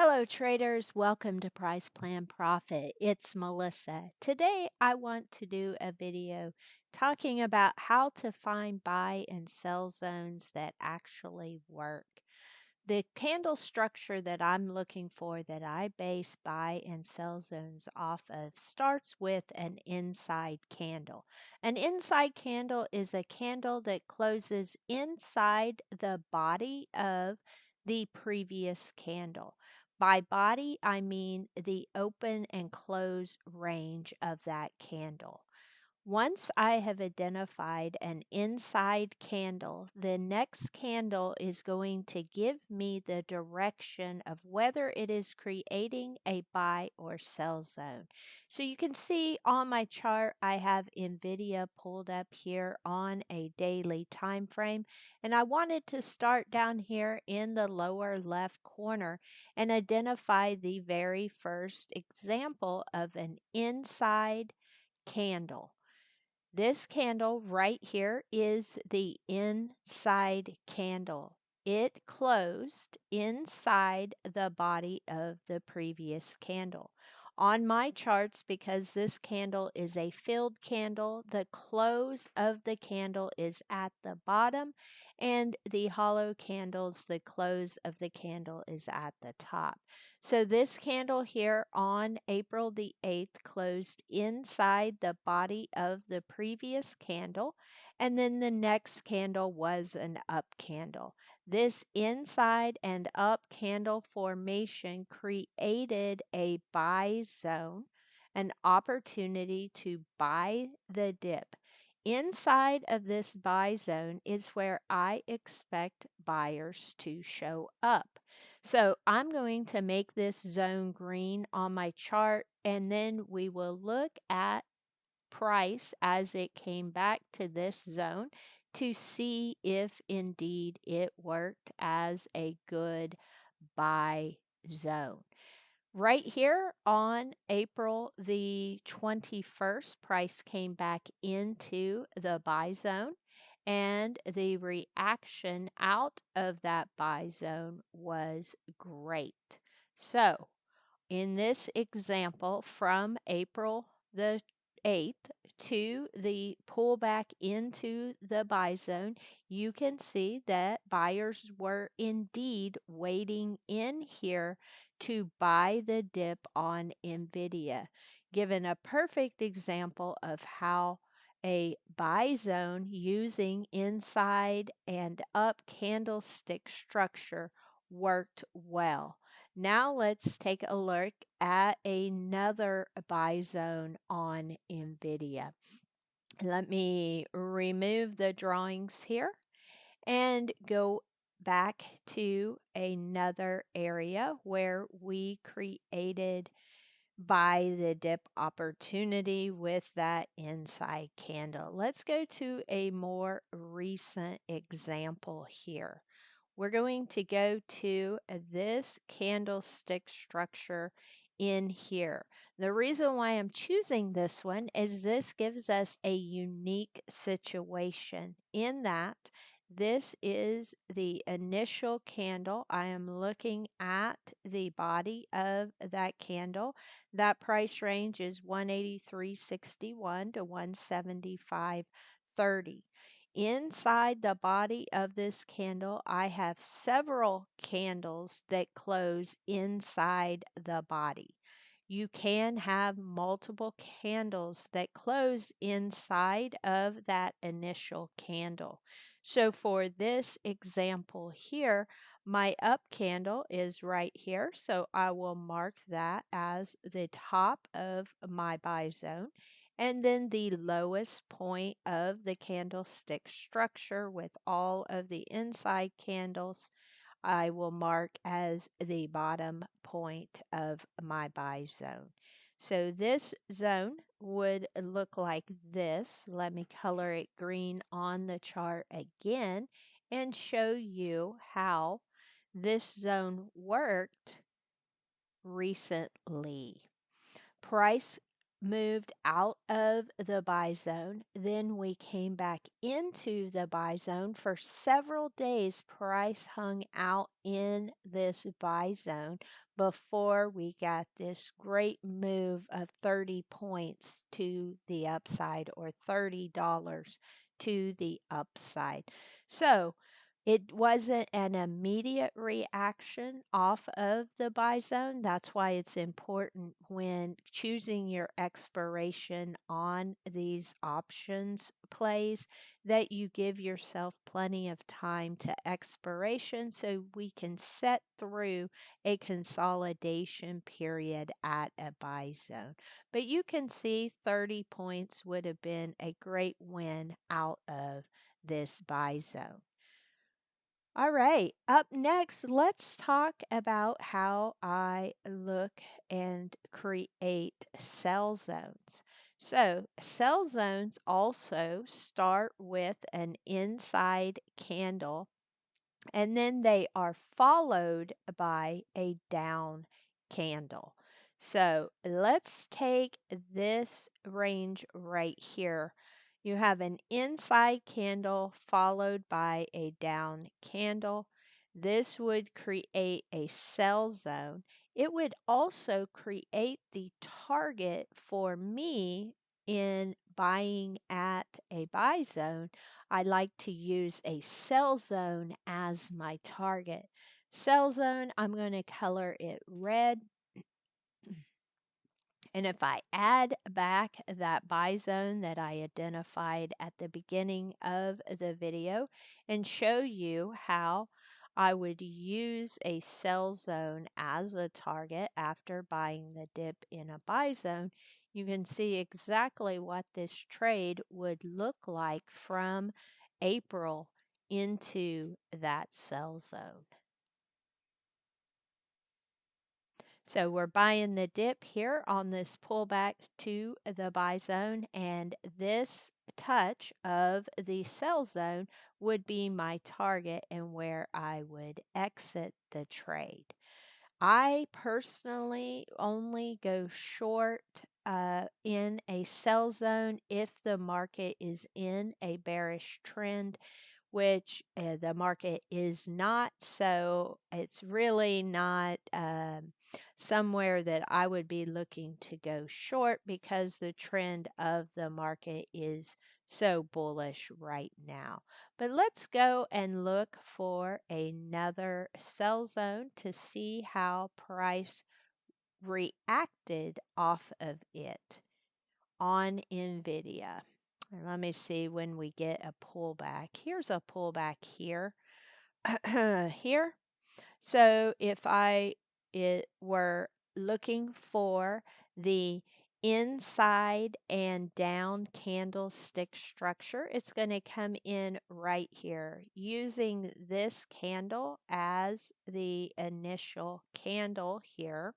Hello, traders. Welcome to Price Plan Profit. It's Melissa. Today, I want to do a video talking about how to find buy and sell zones that actually work. The candle structure that I'm looking for that I base buy and sell zones off of starts with an inside candle. An inside candle is a candle that closes inside the body of the previous candle. By body, I mean the open and close range of that candle. Once I have identified an inside candle, the next candle is going to give me the direction of whether it is creating a buy or sell zone. So you can see on my chart, I have NVIDIA pulled up here on a daily time frame. And I wanted to start down here in the lower left corner and identify the very first example of an inside candle. This candle right here is the inside candle. It closed inside the body of the previous candle. On my charts, because this candle is a filled candle, the close of the candle is at the bottom, and the hollow candles, the close of the candle is at the top. So this candle here on April the 8th closed inside the body of the previous candle, and then the next candle was an up candle. This inside and up candle formation created a buy zone, an opportunity to buy the dip. Inside of this buy zone is where I expect buyers to show up. So I'm going to make this zone green on my chart, and then we will look at price as it came back to this zone to see if indeed it worked as a good buy zone. Right here on April the 21st, price came back into the buy zone, and the reaction out of that buy zone was great. So, in this example, from April the 8th to the pullback into the buy zone, you can see that buyers were indeed waiting in here to buy the dip on NVIDIA, given a perfect example of how a buy zone using inside and up candlestick structure worked well. Now let's take a look at another buy zone on NVIDIA. Let me remove the drawings here and go back to another area where we created buy the dip opportunity with that inside candle. Let's go to a more recent example here. We're going to go to this candlestick structure in here. The reason why I'm choosing this one is this gives us a unique situation in that this is the initial candle. I am looking at the body of that candle. That price range is 183.61 to 175.30. Inside the body of this candle, I have several candles that close inside the body. You can have multiple candles that close inside of that initial candle. So for this example here, my up candle is right here. So I will mark that as the top of my buy zone. And then the lowest point of the candlestick structure with all of the inside candles, I will mark as the bottom point of my buy zone. So this zone would look like this. Let me color it green on the chart again and show you how this zone worked recently. Price moved out of the buy zone. Then we came back into the buy zone. For several days, price hung out in this buy zone before we got this great move of 30 points to the upside, or $30 to the upside. So it wasn't an immediate reaction off of the buy zone. That's why it's important when choosing your expiration on these options plays that you give yourself plenty of time to expiration so we can set through a consolidation period at a buy zone. But you can see 30 points would have been a great win out of this buy zone. All right, up next, let's talk about how I look and create sell zones. So, sell zones also start with an inside candle, and then they are followed by a down candle. So, let's take this range right here. You have an inside candle followed by a down candle. This would create a sell zone. It would also create the target for me in buying at a buy zone. I like to use a sell zone as my target. Sell zone, I'm going to color it red. And if I add back that buy zone that I identified at the beginning of the video and show you how I would use a sell zone as a target after buying the dip in a buy zone, you can see exactly what this trade would look like from April into that sell zone. So we're buying the dip here on this pullback to the buy zone, and this touch of the sell zone would be my target and where I would exit the trade. I personally only go short in a sell zone if the market is in a bearish trend, which the market is not. So it's really not somewhere that I would be looking to go short because the trend of the market is so bullish right now. But let's go and look for another sell zone to see how price reacted off of it on NVIDIA. And let me see when we get a pullback. Here's a pullback here. Here. So if it were looking for the inside and down candlestick structure, it's going to come in right here using this candle as the initial candle here.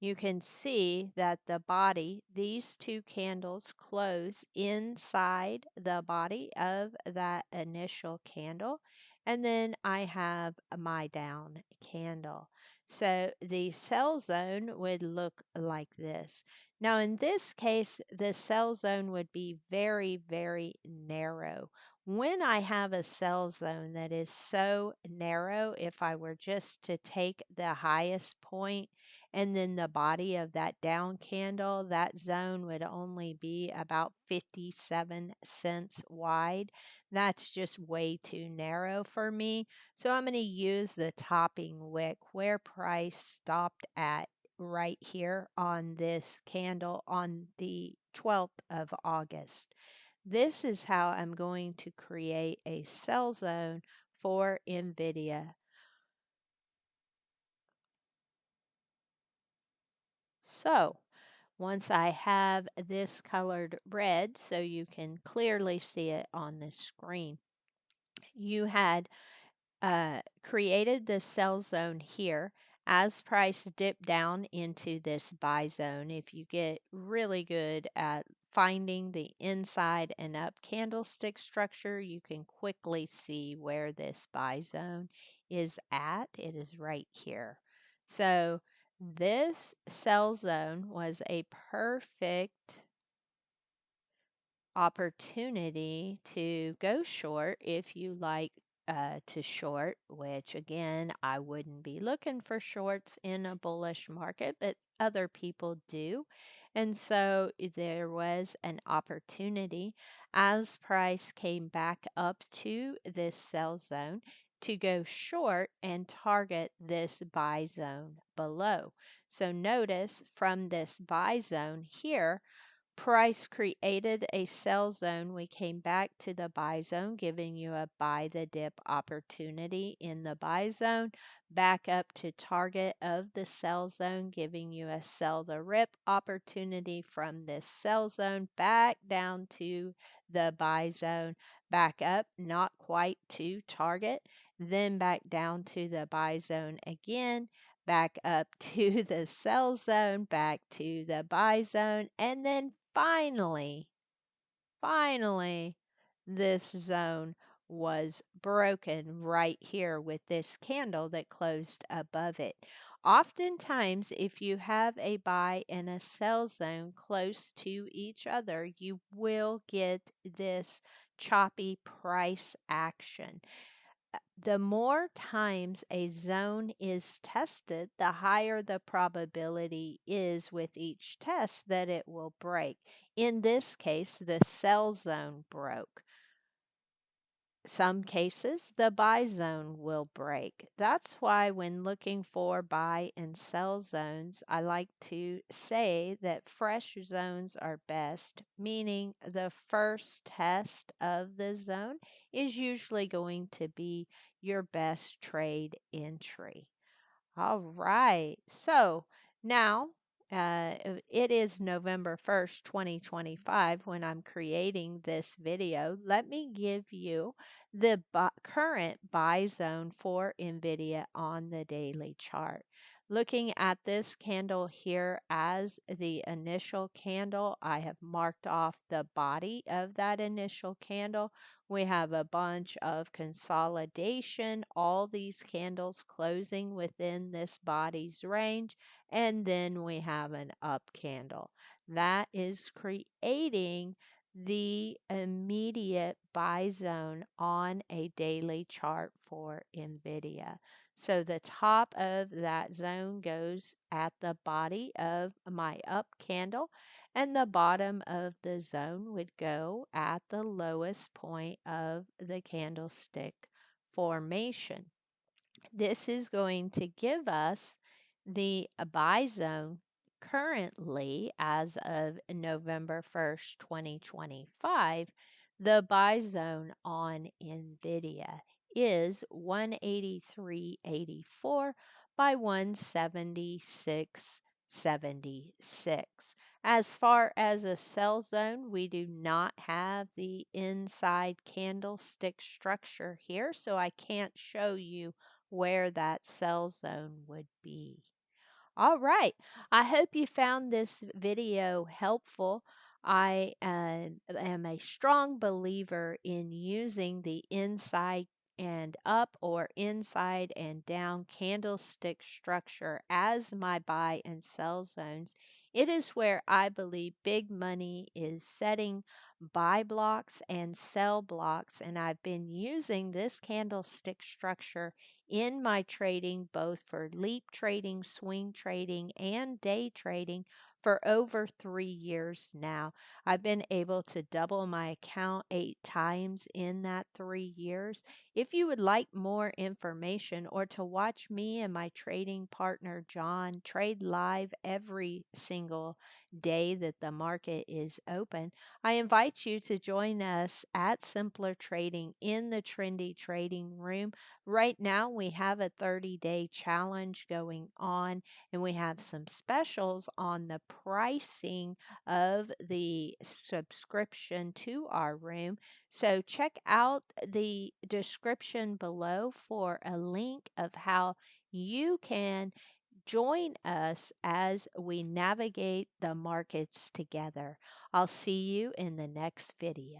You can see that the body, these two candles close inside the body of that initial candle. And then I have my down candle. So the sell zone would look like this. Now, in this case, the sell zone would be very, very narrow. When I have a sell zone that is so narrow, if I were just to take the highest point and then the body of that down candle, that zone would only be about 57 cents wide. That's just way too narrow for me. So I'm going to use the topping wick where price stopped at right here on this candle on the 12th of August. This is how I'm going to create a sell zone for NVIDIA. So once I have this colored red, so you can clearly see it on the screen, you had created this sell zone here. As price dipped down into this buy zone, if you get really good at finding the inside and up candlestick structure, you can quickly see where this buy zone is at. It is right here. So This sell zone was a perfect opportunity to go short if you like to short, which again, I wouldn't be looking for shorts in a bullish market, but other people do. And so there was an opportunity as price came back up to this sell zone to go short and target this buy zone below. So notice from this buy zone here, price created a sell zone. We came back to the buy zone, giving you a buy the dip opportunity in the buy zone, back up to target of the sell zone, giving you a sell the rip opportunity from this sell zone, back down to the buy zone, back up, not quite to target, then back down to the buy zone again, back up to the sell zone, back to the buy zone, and then finally, this zone was broken right here with this candle that closed above it. Oftentimes, if you have a buy and a sell zone close to each other, you will get this choppy price action. The more times a zone is tested, the higher the probability is with each test that it will break. In this case, the sell zone broke. Some cases, the buy zone will break. That's why when looking for buy and sell zones, I like to say that fresh zones are best, meaning the first test of the zone is usually going to be your best trade entry. All right. So now it is November 1st, 2025 when I'm creating this video. Let me give you the current buy zone for NVIDIA on the daily chart. Looking at this candle here as the initial candle, I have marked off the body of that initial candle. We have a bunch of consolidation, all these candles closing within this body's range, and then we have an up candle. That is creating the immediate buy zone on a daily chart for NVIDIA. So the top of that zone goes at the body of my up candle, and the bottom of the zone would go at the lowest point of the candlestick formation. This is going to give us the buy zone currently as of November 1st, 2025. The buy zone on NVIDIA is 183.84 by 176.76. As far as a sell zone, we do not have the inside candlestick structure here, so I can't show you where that sell zone would be. All right. I hope you found this video helpful. I am a strong believer in using the inside and up or inside and down candlestick structure as my buy and sell zones. It is where I believe big money is setting buy blocks and sell blocks, and I've been using this candlestick structure in my trading, both for leap trading, swing trading, and day trading for over 3 years now. I've been able to double my account 8 times in that 3 years. If you would like more information or to watch me and my trading partner John trade live every single day that the market is open, I invite you to join us at Simpler Trading in the Trendy Trading Room. Right now, we have a 30-day challenge going on, and we have some specials on the pricing of the subscription to our room. So, check out the description below for a link of how you can join us as we navigate the markets together. I'll see you in the next video.